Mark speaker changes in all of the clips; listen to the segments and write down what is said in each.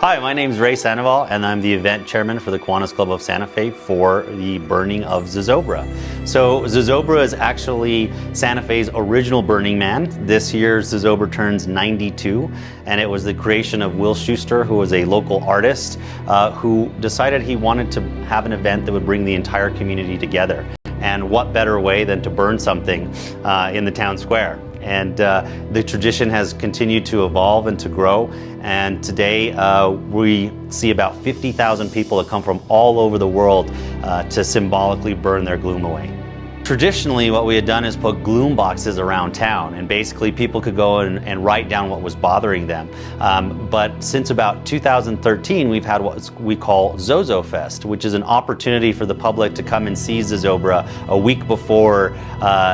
Speaker 1: Hi, my name is Ray Sandoval, and I'm the event chairman for the Kiwanis Club of Santa Fe for the burning of Zozobra. So Zozobra is actually Santa Fe's original Burning Man. This year Zozobra turns 92, and it was the creation of Will Schuster, who was a local artist, who decided he wanted to have an event that would bring the entire community together. And what better way than to burn something in the town square? And the tradition has continued to evolve and to grow. And today we see about 50,000 people that come from all over the world to symbolically burn their gloom away. Traditionally, what we had done is put gloom boxes around town, and basically people could go and write down what was bothering them. But since about 2013, we've had what we call Zozofest, which is an opportunity for the public to come and see Zozobra a week before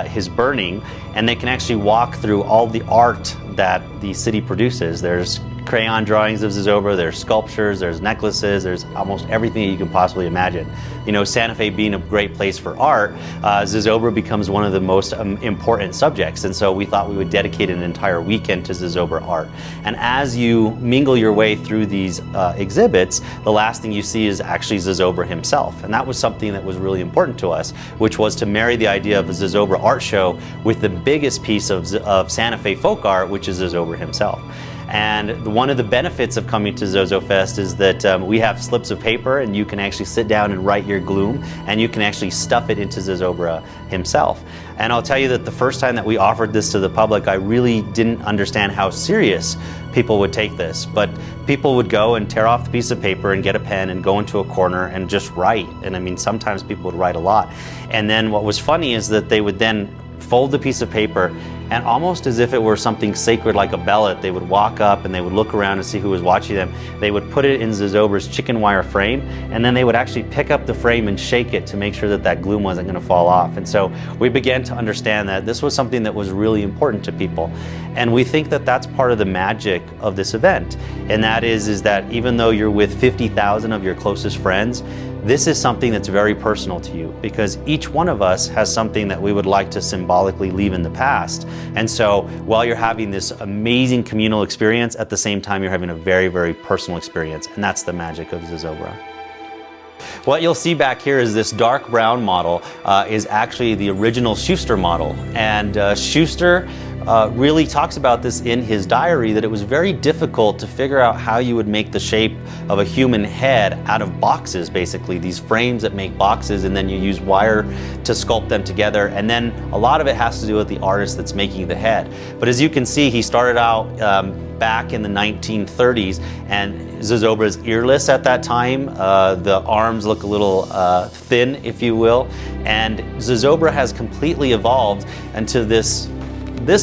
Speaker 1: his burning, and they can actually walk through all the art that the city produces. There's crayon drawings of Zozobra, there's sculptures, there's necklaces, there's almost everything that you can possibly imagine. You know, Santa Fe being a great place for art, Zozobra becomes one of the most important subjects, and so we thought we would dedicate an entire weekend to Zozobra art. And as you mingle your way through these exhibits, the last thing you see is actually Zozobra himself, and that was something that was really important to us, which was to marry the idea of a Zozobra art show with the biggest piece of Santa Fe folk art, which is Zozobra himself. And one of the benefits of coming to Zozofest is that we have slips of paper, and you can actually sit down and write your gloom, and you can actually stuff it into Zozobra himself. And I'll tell you that the first time that we offered this to the public, I really didn't understand how serious people would take this. But people would go and tear off the piece of paper and get a pen and go into a corner and just write. And I mean, sometimes people would write a lot. And then what was funny is that they would then fold the piece of paper, and almost as if it were something sacred like a bellet, they would walk up and they would look around and see who was watching them. They would put it in Zozobra's chicken wire frame, and then they would actually pick up the frame and shake it to make sure that that gloom wasn't going to fall off. And so we began to understand that this was something that was really important to people. And we think that that's part of the magic of this event. And that is that even though you're with 50,000 of your closest friends, this is something that's very personal to you, because each one of us has something that we would like to symbolically leave in the past. And so while you're having this amazing communal experience, at the same time you're having a very, very personal experience, and that's the magic of Zozobra. What you'll see back here is this dark brown model is actually the original Schuster model, and Schuster really talks about this in his diary, that it was very difficult to figure out how you would make the shape of a human head out of boxes, basically these frames that make boxes, and then you use wire to sculpt them together, and then a lot of it has to do with the artist that's making the head. But as you can see, he started out back in the 1930s, and Zozobra is earless at that time. The arms look a little thin, if you will, and Zozobra has completely evolved into this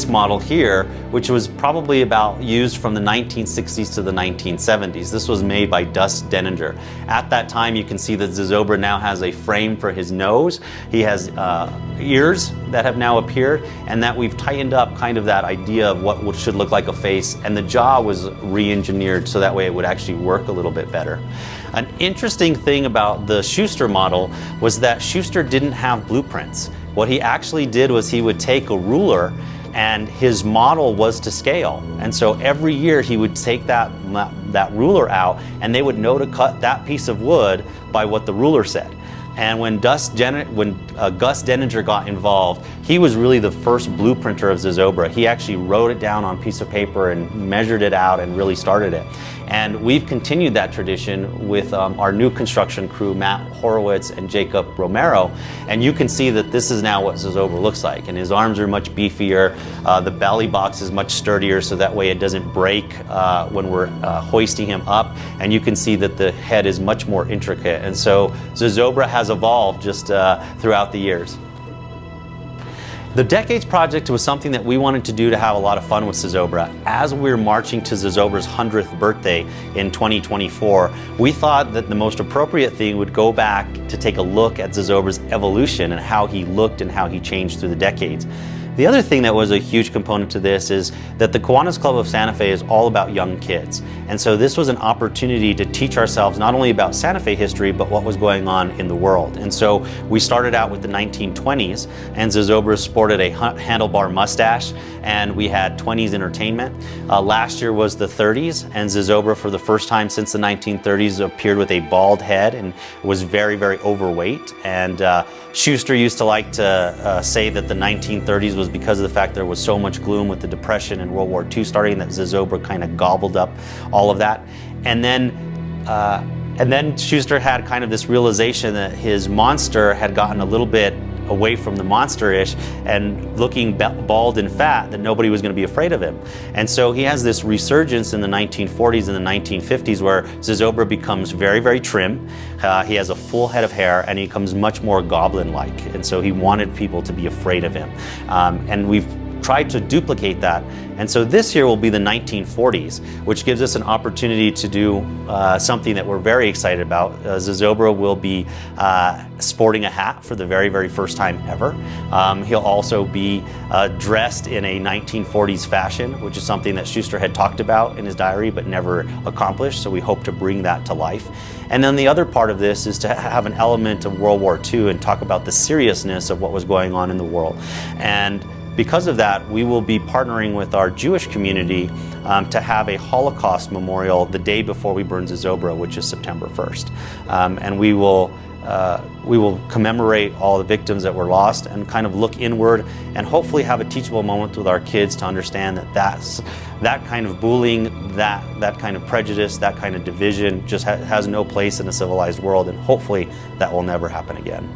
Speaker 1: model here, which was probably used from the 1960s to the 1970s. This was made by Dust Denninger. At that time, you can see that Zozobra now has a frame for his nose. He has ears that have now appeared, and that we've tightened up kind of that idea of what should look like a face, and the jaw was re-engineered so that way it would actually work a little bit better. An interesting thing about the Schuster model was that Schuster didn't have blueprints. What he actually did was he would take a ruler, and his model was to scale. And so every year he would take that ruler out, and they would know to cut that piece of wood by what the ruler said. And when Gus Denninger got involved, he was really the first blueprinter of Zozobra. He actually wrote it down on a piece of paper and measured it out and really started it. And we've continued that tradition with our new construction crew, Matt Horowitz and Jacob Romero. And you can see that this is now what Zozobra looks like. And his arms are much beefier. The belly box is much sturdier, so that way it doesn't break when we're hoisting him up. And you can see that the head is much more intricate. And so Zozobra has evolved just throughout the years. The Decades Project was something that we wanted to do to have a lot of fun with Zozobra. As we're marching to Zozobra's 100th birthday in 2024, we thought that the most appropriate thing would go back to take a look at Zozobra's evolution and how he looked and how he changed through the decades. The other thing that was a huge component to this is that the Kiwanis Club of Santa Fe is all about young kids. And so this was an opportunity to teach ourselves not only about Santa Fe history, but what was going on in the world. And so we started out with the 1920s, and Zozobra sported a handlebar mustache, and we had 20s entertainment. Last year was the 30s, and Zozobra for the first time since the 1930s appeared with a bald head and was very, very overweight. And Schuster used to like to say that the 1930s was because of the fact there was so much gloom with the Depression and World War II starting that Zozobra kind of gobbled up all of that. And then Schuster had kind of this realization that his monster had gotten a little bit away from the monster-ish and looking bald and fat, that nobody was going to be afraid of him. And so he has this resurgence in the 1940s and the 1950s where Zozobra becomes very, very trim. He has a full head of hair and he becomes much more goblin-like. And so he wanted people to be afraid of him. And we've tried to duplicate that. And so this year will be the 1940s, which gives us an opportunity to do something that we're very excited about. Zozobra will be sporting a hat for the very, very first time ever. He'll also be dressed in a 1940s fashion, which is something that Schuster had talked about in his diary but never accomplished, so we hope to bring that to life. And then the other part of this is to have an element of World War II and talk about the seriousness of what was going on in the world. And because of that, we will be partnering with our Jewish community to have a Holocaust memorial the day before we burn Zozobra, which is September 1st. And we will commemorate all the victims that were lost and kind of look inward and hopefully have a teachable moment with our kids to understand that that kind of bullying, that kind of prejudice, that kind of division just has no place in a civilized world, and hopefully that will never happen again.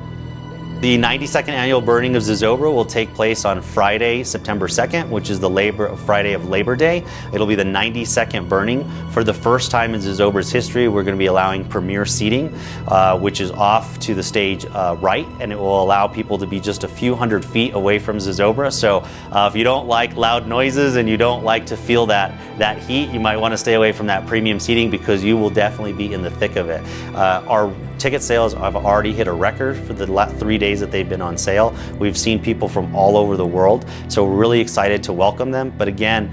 Speaker 1: The 92nd annual burning of Zozobra will take place on Friday, September 2nd, which is the Friday of Labor Day. It'll be the 92nd burning. For the first time in Zozobra's history, we're going to be allowing premier seating, which is off to the stage right, and it will allow people to be just a few hundred feet away from Zozobra. So if you don't like loud noises and you don't like to feel that heat, you might want to stay away from that premium seating because you will definitely be in the thick of it. Our ticket sales have already hit a record for the last 3 days that they've been on sale. We've seen people from all over the world, so we're really excited to welcome them. But again,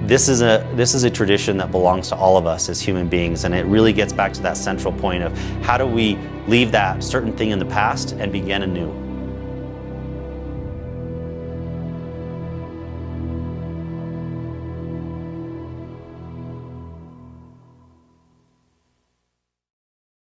Speaker 1: this is a tradition that belongs to all of us as human beings, and it really gets back to that central point of how do we leave that certain thing in the past and begin anew.